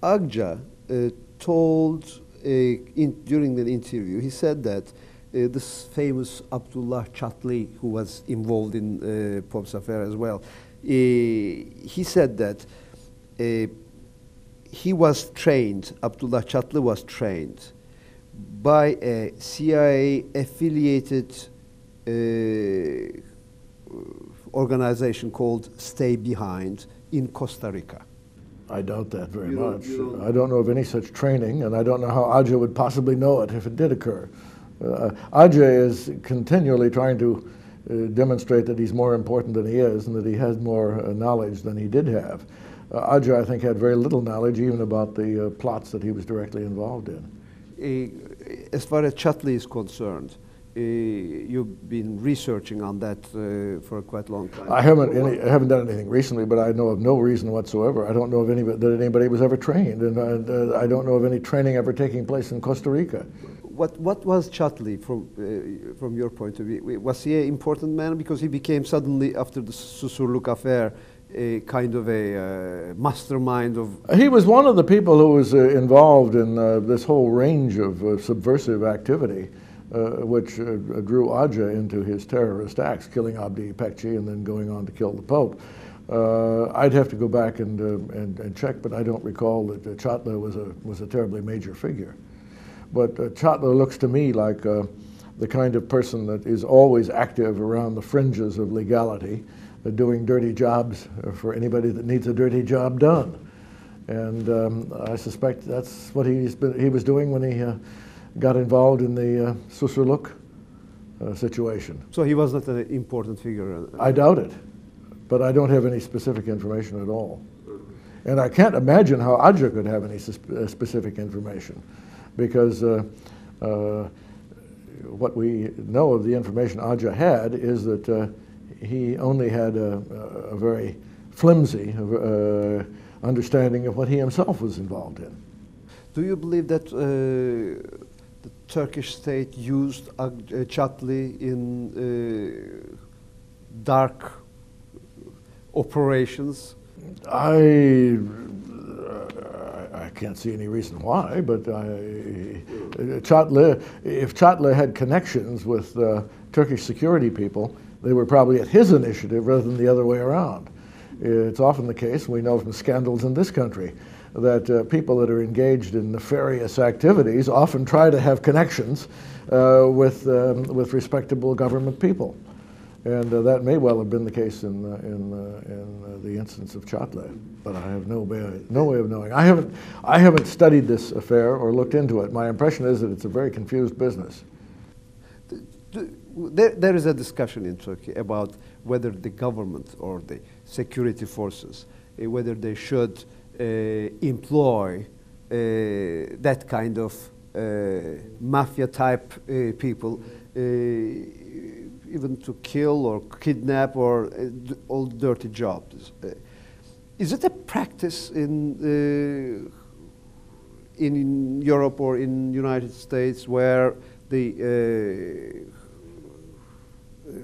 Ağca told during an interview, he said that this famous Abdullah Çatlı, who was involved in Pop's affair as well, he said that he was trained, Abdullah Çatlı was trained by a CIA affiliated organization called Stay Behind in Costa Rica. I doubt that very much. I don't know of any such training, and I don't know how Ağca would possibly know it if it did occur. Ağca is continually trying to demonstrate that he's more important than he is and that he has more knowledge than he did have. Ağca, I think, had very little knowledge even about the plots that he was directly involved in. As far as Çatlı is concerned, you've been researching on that for quite a long time. I haven't done anything recently, but I know of no reason whatsoever. I don't know of that anybody was ever trained, and I don't know of any training ever taking place in Costa Rica. What was Çatlı from your point of view? Was he an important man because he became suddenly, after the Susurluk affair, a kind of a mastermind of... He was one of the people who was involved in this whole range of subversive activity, which drew Ağca into his terrorist acts, killing Abdi İpekçi and then going on to kill the Pope. I'd have to go back and check, but I don't recall that Çatlı was a terribly major figure. But Çatlı looks to me like the kind of person that is always active around the fringes of legality, doing dirty jobs for anybody that needs a dirty job done. And I suspect that's what he was doing when he got involved in the Susurluk situation. So he was not an important figure? I doubt it, but I don't have any specific information at all. And I can't imagine how Ağca could have any specific information, because what we know of the information Ağca had is that he only had a very flimsy understanding of what he himself was involved in. Do you believe that the Turkish state used Çatlı in dark operations? I can't see any reason why, but Çatlı, if Çatlı had connections with Turkish security people, they were probably at his initiative rather than the other way around. It's often the case, we know from scandals in this country, that people that are engaged in nefarious activities often try to have connections with respectable government people. And that may well have been the case in the instance of Çatlı, but I have no way of knowing. I haven't studied this affair or looked into it. My impression is that it's a very confused business. There is a discussion in Turkey about whether the government or the security forces, whether they should employ that kind of mafia-type people, even to kill or kidnap or all dirty jobs. Is it a practice in Europe or in United States where the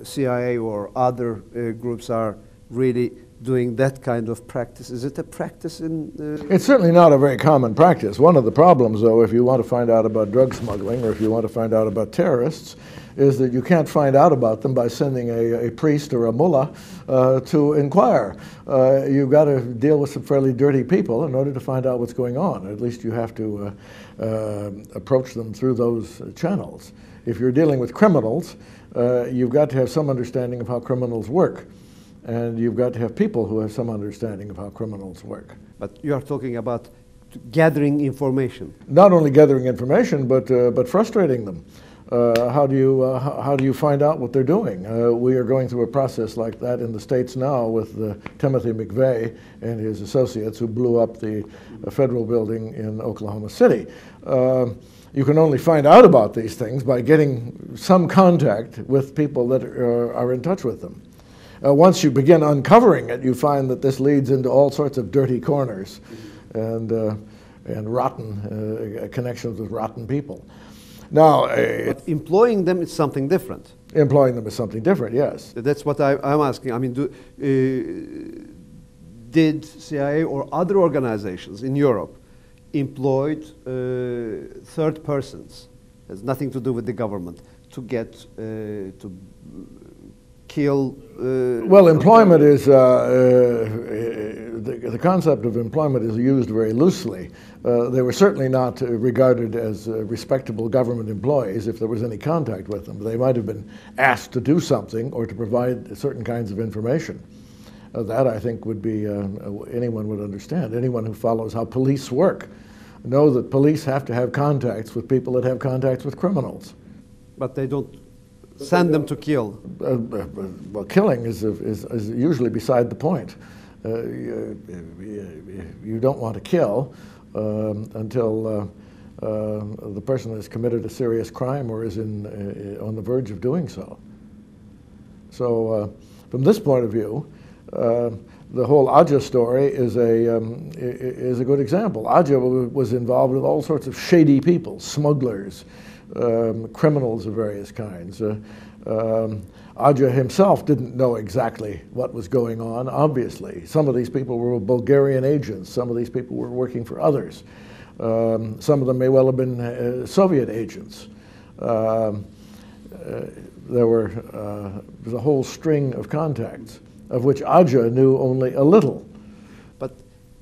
CIA or other groups are really doing that kind of practice? Is it a practice in... It's certainly not a very common practice. One of the problems, though, if you want to find out about drug smuggling or if you want to find out about terrorists, is that you can't find out about them by sending a priest or a mullah to inquire. You've got to deal with some fairly dirty people in order to find out what's going on. At least you have to approach them through those channels. If you're dealing with criminals, you've got to have some understanding of how criminals work. And you've got to have people who have some understanding of how criminals work. But you are talking about gathering information. Not only gathering information, but frustrating them. How do you find out what they're doing? We are going through a process like that in the States now with Timothy McVeigh and his associates who blew up the federal building in Oklahoma City. You can only find out about these things by getting some contact with people that are in touch with them. Once you begin uncovering it, you find that this leads into all sorts of dirty corners and rotten connections with rotten people. Now, but employing them is something different. Employing them is something different, yes. That's what I'm asking. I mean, did CIA or other organizations in Europe employed third persons, has nothing to do with the government, to get to kill. Well, employment is the concept of employment is used very loosely. They were certainly not regarded as respectable government employees if there was any contact with them. They might have been asked to do something or to provide certain kinds of information. That I think would be anyone would understand. Anyone who follows how police work know that police have to have contacts with people that have contacts with criminals. But they don't send them to kill. Well, killing is usually beside the point. You don't want to kill until the person has committed a serious crime or is on the verge of doing so. So from this point of view, the whole Ağca story is a good example. Ağca was involved with all sorts of shady people, smugglers, criminals of various kinds. Ağca himself didn't know exactly what was going on, obviously. Some of these people were Bulgarian agents. Some of these people were working for others. Some of them may well have been Soviet agents. There was a whole string of contacts, of which Ağca knew only a little. But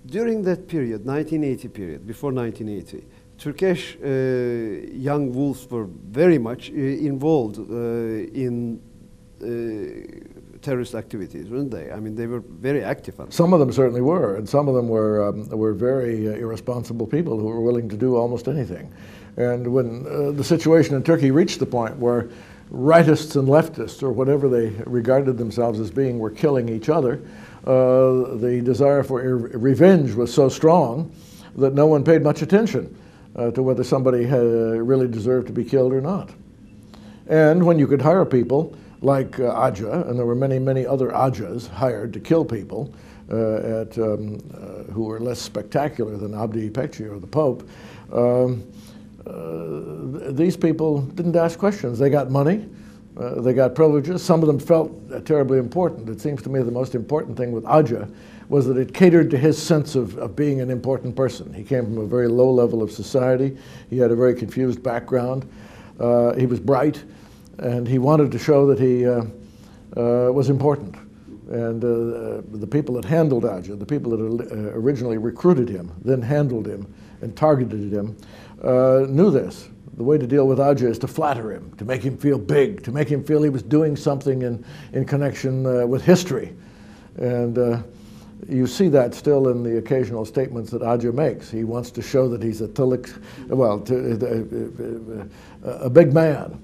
during that period, 1980 period, before 1980, Turkish young wolves were very much involved in terrorist activities, weren't they? I mean, they were very active. Some of them certainly were, and some of them were very irresponsible people who were willing to do almost anything. And when the situation in Turkey reached the point where rightists and leftists, or whatever they regarded themselves as being, were killing each other, the desire for revenge was so strong that no one paid much attention to whether somebody really deserved to be killed or not. And when you could hire people like Ağca, and there were many, many other Ağcas hired to kill people who were less spectacular than Abdi İpekçi or the Pope, these people didn't ask questions. They got money, they got privileges. Some of them felt terribly important. It seems to me the most important thing with Ağca was that it catered to his sense of being an important person. He came from a very low level of society. He had a very confused background. He was bright, and he wanted to show that he was important. And the people that handled Ağca, the people that originally recruited him, then handled him and targeted him, knew this. The way to deal with Ağca is to flatter him, to make him feel big, to make him feel he was doing something in connection with history. And you see that still in the occasional statements that Ağca makes. He wants to show that he's a big man.